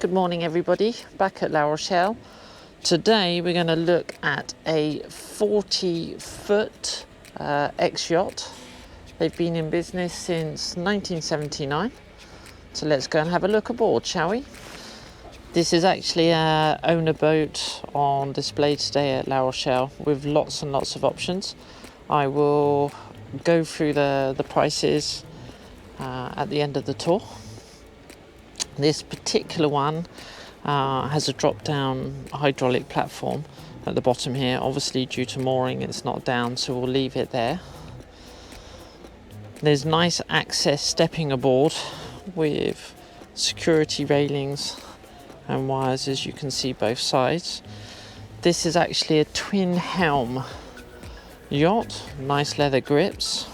Good morning everybody, back at La Rochelle. Today we're going to look at a 40-foot X Yacht. They've been in business since 1979. So let's go and have a look aboard, shall we? This is actually our owner boat on display today at La Rochelle with lots and lots of options. I will go through the prices at the end of the tour. This particular one has a drop-down hydraulic platform at the bottom here. Obviously, due to mooring, it's not down, so we'll leave it there. There's nice access stepping aboard with security railings and wires, as you can see both sides. This is actually a twin helm yacht, nice leather grips.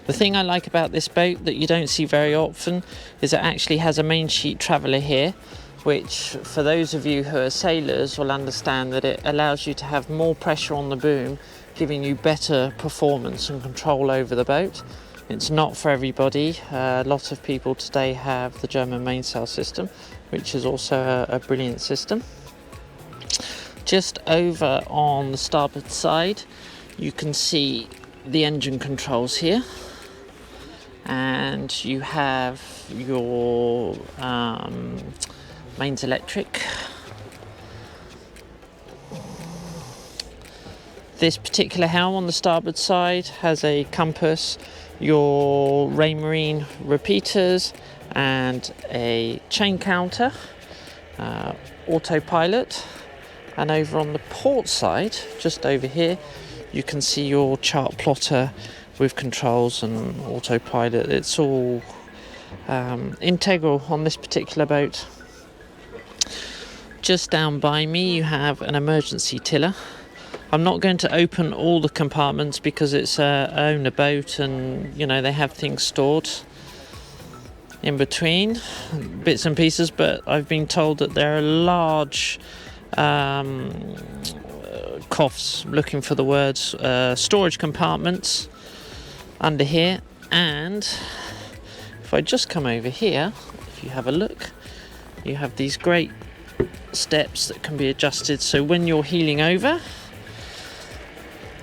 The thing I like about this boat that you don't see very often is it actually has a main sheet traveller here, which for those of you who are sailors will understand that it allows you to have more pressure on the boom, giving you better performance and control over the boat. It's not for everybody. A lot of people today have the German mainsail system, which is also a brilliant system. Just over on the starboard side, you can see the engine controls here. And you have your mains electric. This particular helm on the starboard side has a compass, your Raymarine repeaters, and a chain counter, autopilot. And over on the port side, just over here, you can see your chart plotter with controls and autopilot. It's all integral on this particular boat. Just down by me you have an emergency tiller. I'm not going to open all the compartments because it's a owner boat and you know they have things stored in between bits and pieces, but I've been told that there are large coughs, looking for the words, storage compartments under here. And if I just come over here, if you have a look, you have these great steps that can be adjusted, so when you're heeling over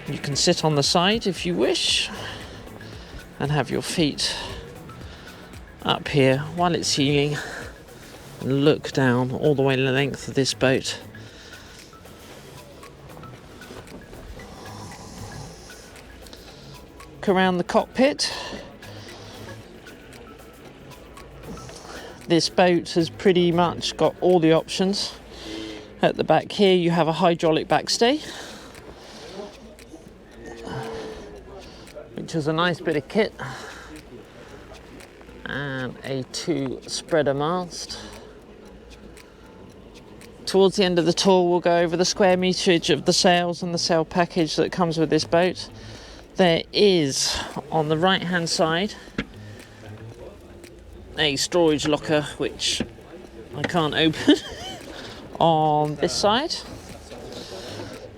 you can sit on the side if you wish and have your feet up here while it's heeling and look down all the way the length of this boat. Around the cockpit, this boat has pretty much got all the options. At the back here you have a hydraulic backstay, which is a nice bit of kit, and a 2-spreader mast. Towards the end of the tour we'll go over the square meterage of the sails and the sail package that comes with this boat. There is, on the right hand side, a storage locker which I can't open. On this side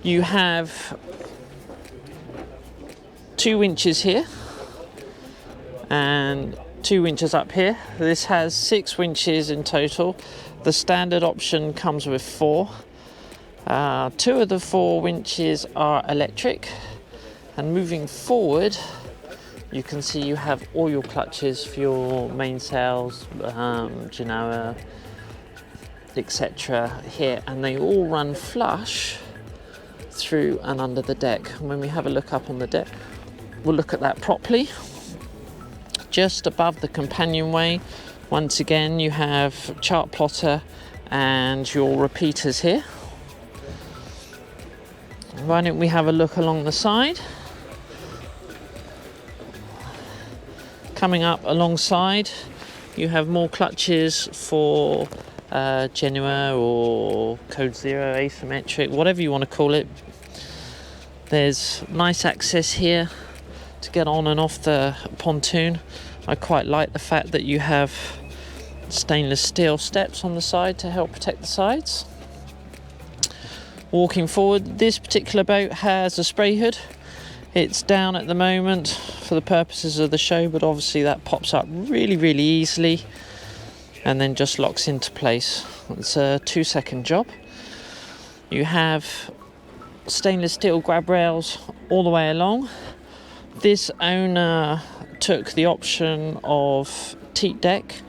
you have 2 winches here and 2 winches up here. This has 6 winches in total. The standard option comes with 4. 2 of the 4 winches are electric. And moving forward, you can see you have all your clutches for your mainsails, genoa, etc. here, and they all run flush through and under the deck. And when we have a look up on the deck, we'll look at that properly. Just above the companionway, once again, you have chart plotter and your repeaters here. Why don't we have a look along the side? Coming up alongside, you have more clutches for Genoa or Code Zero, asymmetric, whatever you want to call it. There's nice access here to get on and off the pontoon. I quite like the fact that you have stainless steel steps on the side to help protect the sides. Walking forward, this particular boat has a spray hood. It's down at the moment for the purposes of the show, but obviously that pops up really easily. and then just locks into place. It's a 2-second job. You have stainless steel grab rails all the way along. This owner took the option of teak deck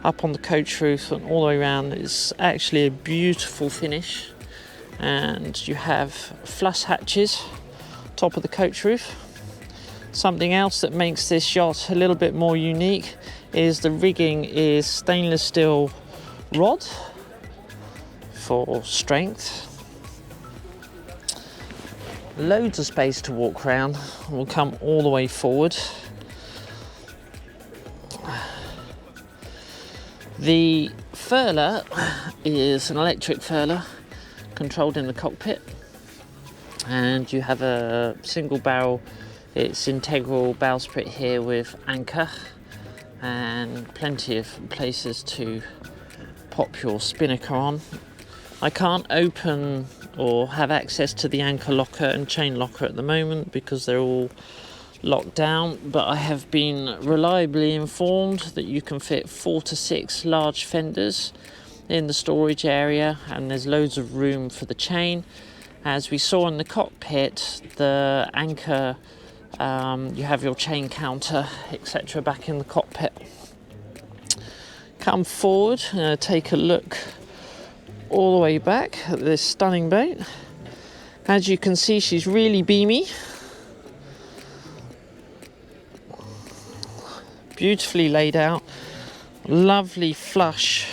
up on the coach roof and all the way around. It's actually a beautiful finish, and you have flush hatches top of the coach roof. Something else that makes this yacht a little bit more unique is the rigging is stainless steel rod for strength. Loads of space to walk around. We'll come all the way forward. The furler is an electric furler controlled in the cockpit, and you have a single barrel. It's integral bowsprit here with anchor and plenty of places to pop your spinnaker on. I can't open or have access to the anchor locker and chain locker at the moment because they're all locked down, but I have been reliably informed that you can fit 4 to 6 large fenders in the storage area, and there's loads of room for the chain. As we saw in the cockpit, the anchor, you have your chain counter, etc. back in the cockpit. Come forward, take a look all the way back at this stunning boat. As you can see, she's really beamy. Beautifully laid out. Lovely flush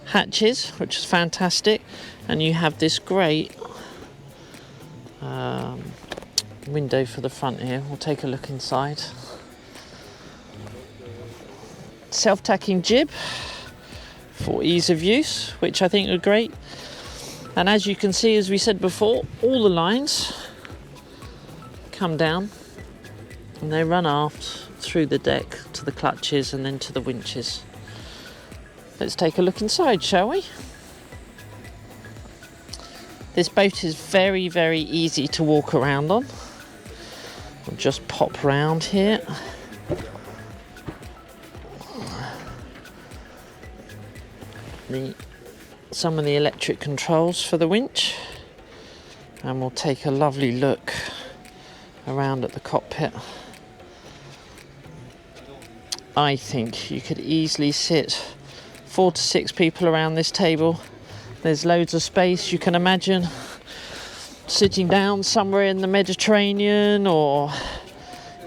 hatches, which is fantastic. And you have this great window for the front here. We'll take a look inside. Self-tacking jib for ease of use, which I think are great. And as you can see, as we said before, all the lines come down and they run aft through the deck to the clutches and then to the winches. Let's take a look inside, shall we? This boat is very, very easy to walk around on. We'll just pop round here. Some of the electric controls for the winch, and we'll take a lovely look around at the cockpit. I think you could easily sit 4 to 6 people around this table. There's loads of space. You can imagine sitting down somewhere in the Mediterranean or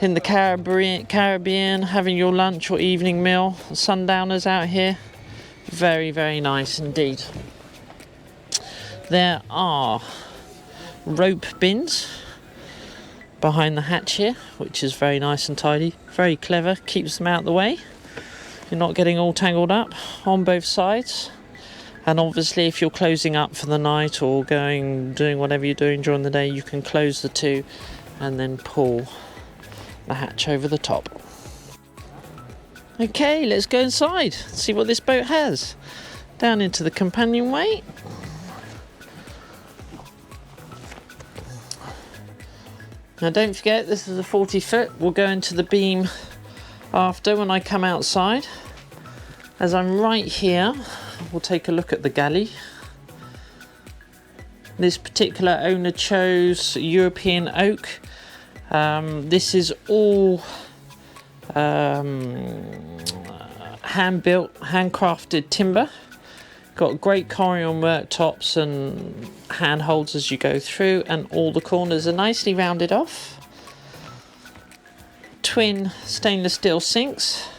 in the Caribbean, having your lunch or evening meal. Sundowners out here. Very, very nice indeed. There are rope bins behind the hatch here, which is very nice and tidy. Very clever, keeps them out of the way. You're not getting all tangled up on both sides. And obviously if you're closing up for the night or doing whatever you're doing during the day, you can close the two and then pull the hatch over the top. Okay, let's go inside, see what this boat has. Down into the companionway. Now don't forget, this is a 40 foot. We'll go into the beam after when I come outside. As I'm right here, we'll take a look at the galley. This particular owner chose European oak. This is all hand-built, handcrafted timber. Got great corian worktops and handholds as you go through, and all the corners are nicely rounded off. Twin stainless steel sinks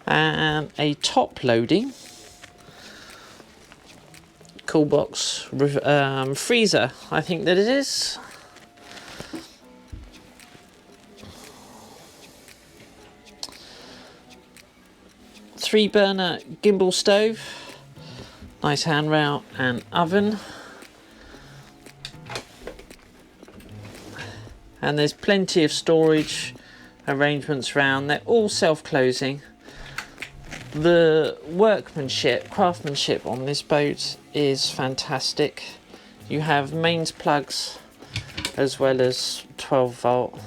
and a top loading cool box freezer, I think that it is. Three burner gimbal stove, nice handrail and oven, and there's plenty of storage arrangements around. They're all self-closing. The workmanship, craftsmanship on this boat is fantastic. You have mains plugs as well as 12 volt.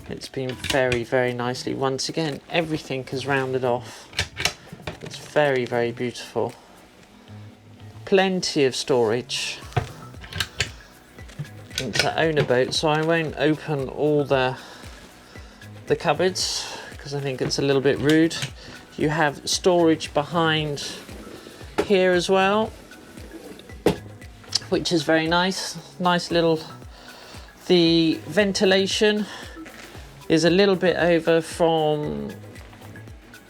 It's been very, very nicely. Once again, everything is rounded off It's very, very beautiful. Plenty of storage. It's an owner boat, so I won't open all the cupboards because I think it's a little bit rude. You have storage behind here as well, which is very nice. Nice little. The ventilation is a little bit over from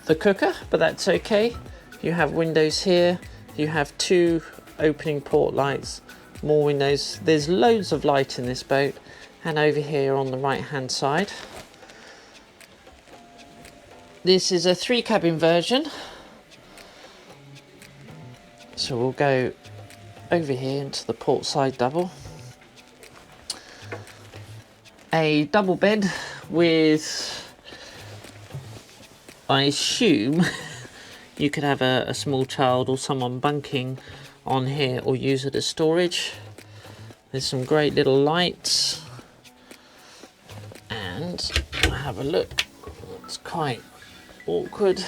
the cooker, but that's okay. You have windows here. You have 2 opening port lights, more windows. There's loads of light in this boat, and over here on the right hand side. This is a 3 cabin version. So we'll go over here into the port side double. A double bed with, I assume, you could have a small child or someone bunking on here or use it as storage. There's some great little lights, and I'll have a look. It's quite awkward.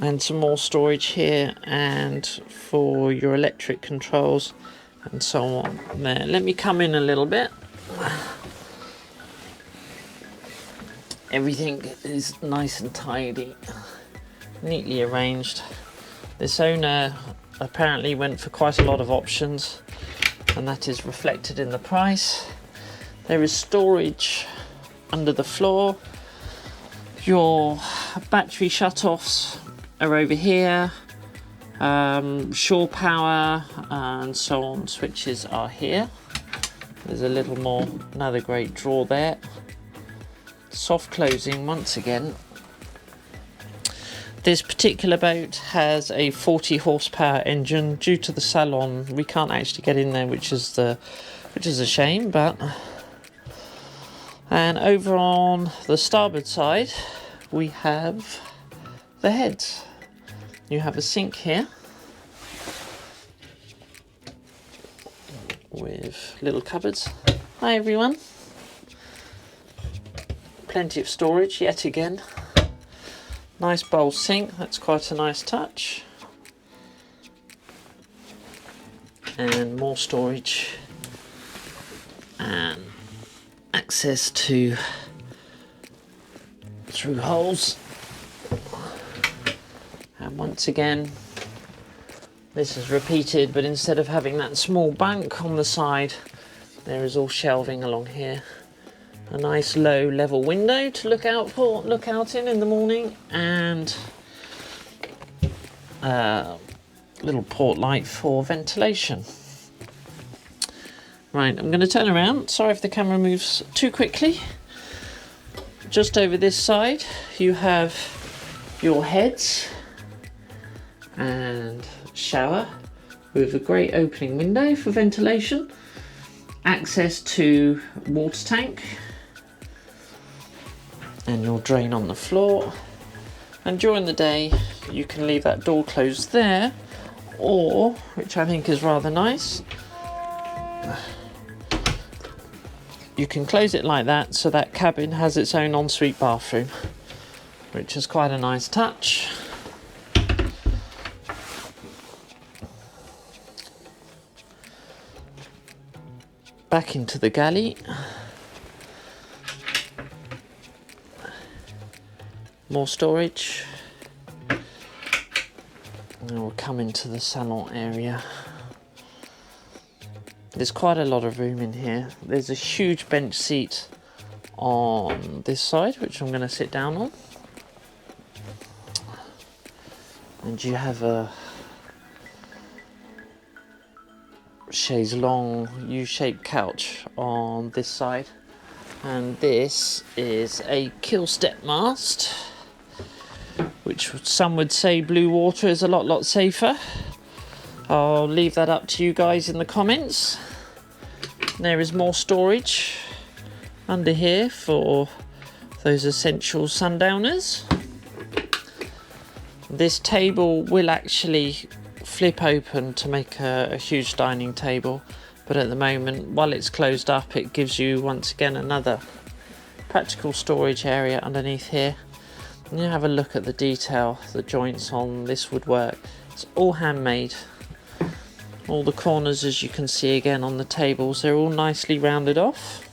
And some more storage here, and for your electric controls and so on there. Let me come in a little bit. Everything is nice and tidy, neatly arranged. This owner apparently went for quite a lot of options, and that is reflected in the price. There is storage under the floor. Your battery shut-offs are over here. Shore power and so on switches are here. There's a little more, another great drawer there. Soft closing once again. This particular boat has a 40 horsepower engine. Due to the Salon, we can't actually get in there, which is a shame. And over on the starboard side, we have the heads. You have a sink here with little cupboards. Hi everyone. Plenty of storage yet again. Nice bowl sink, that's quite a nice touch. And more storage and access to through holes. And once again, this is repeated, but instead of having that small bank on the side, there is all shelving along here. A nice low level window to look out in the morning, and a little port light for ventilation. Right, I'm going to turn around. Sorry if the camera moves too quickly. Just over this side, you have your heads and shower with a great opening window for ventilation. Access to water tank. And your drain on the floor, and during the day you can leave that door closed there, or, which I think is rather nice, you can close it like that, so that cabin has its own ensuite bathroom, which is quite a nice touch. Back into the galley. More storage. And we'll come into the salon area. There's quite a lot of room in here. There's a huge bench seat on this side, which I'm going to sit down on. And you have a chaise longue U-shaped couch on this side. And this is a kill step mast, which some would say blue water is a lot safer. I'll leave that up to you guys in the comments. There is more storage under here for those essential sundowners. This table will actually flip open to make a huge dining table, but at the moment, while it's closed up, it gives you once again another practical storage area underneath here. And you have a look at the detail, the joints on this woodwork. It's all handmade. All the corners, as you can see again on the tables, they're all nicely rounded off.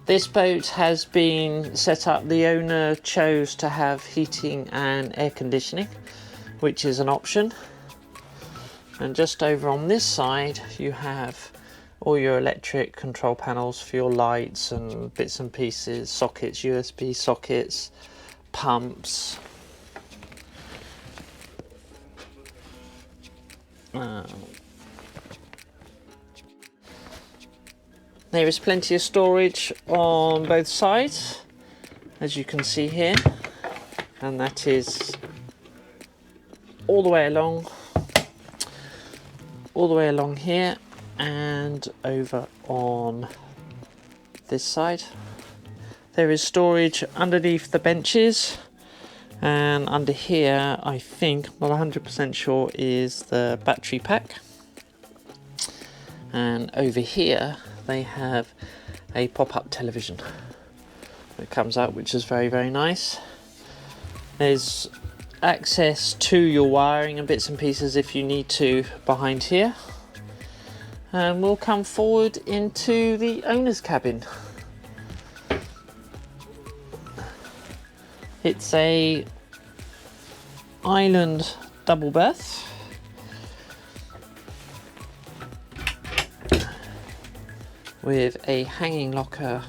This boat has been set up, the owner chose to have heating and air conditioning, which is an option. And just over on this side you have all your electric control panels for your lights and bits and pieces, sockets, USB sockets, pumps. There is plenty of storage on both sides, as you can see here, and that is all the way along here and over on this side. There is storage underneath the benches, and under here I think, I'm not 100% sure, is the battery pack. And over here they have a pop-up television that comes up, which is very, very nice. There's access to your wiring and bits and pieces if you need to behind here. And we'll come forward into the owner's cabin. It's a island double berth. With a hanging locker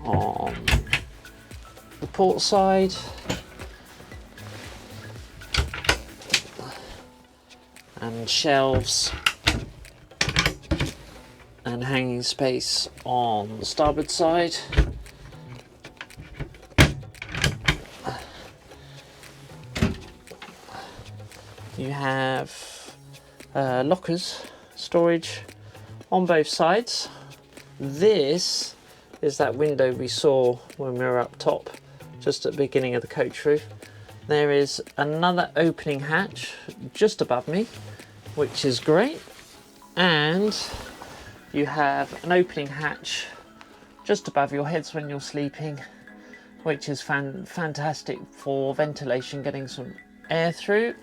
on the port side. And shelves and hanging space on the starboard side. You have lockers, storage on both sides. This is that window we saw when we were up top, just at the beginning of the coach roof. There is another opening hatch just above me, which is great. And you have an opening hatch just above your heads when you're sleeping, which is fantastic for ventilation, getting some air through.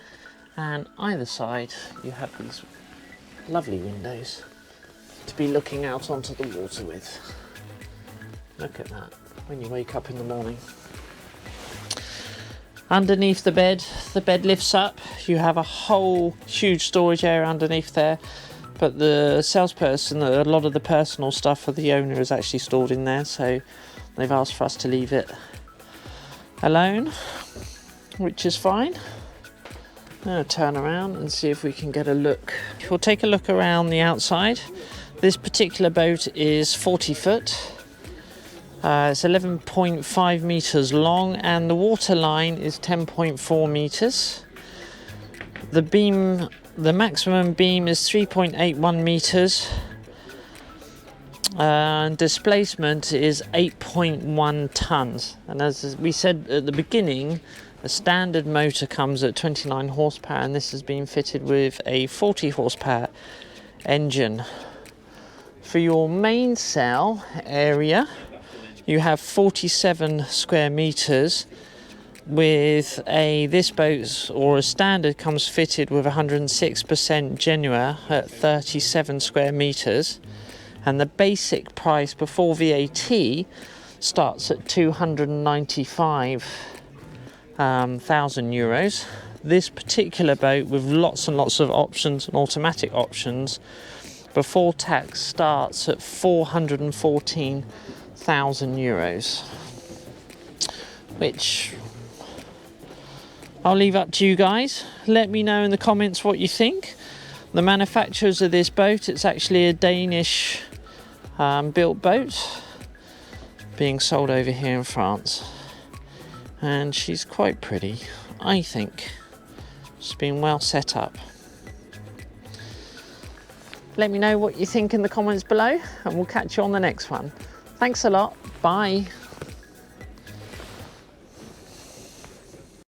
And either side you have these lovely windows to be looking out onto the water with. Look at that when you wake up in the morning. Underneath the bed lifts up. You have a whole huge storage area underneath there, but the salesperson, a lot of the personal stuff for the owner is actually stored in there, so they've asked for us to leave it alone, which is fine. I'll turn around and see if we can get a look. We'll take a look around the outside. This particular boat is 40 foot. It's 11.5 meters long, and the water line is 10.4 meters. The maximum beam is 3.81 meters. And displacement is 8.1 tons. And as we said at the beginning, a standard motor comes at 29 horsepower, and this has been fitted with a 40 horsepower engine. For your mainsail area, you have 47 square meters. With this boat, or a standard, comes fitted with 106% Genua at 37 square meters, and the basic price before VAT starts at 295,000 euros. This particular boat, with lots and lots of options and automatic options, before tax starts at 414,000 euros, which I'll leave up to you guys. Let me know in the comments what you think. The manufacturers of this boat, it's actually a Danish built boat being sold over here in France, and she's quite pretty. I think she's been well set up. Let me know what you think in the comments below, and we'll catch you on the next one. Thanks a lot. Bye.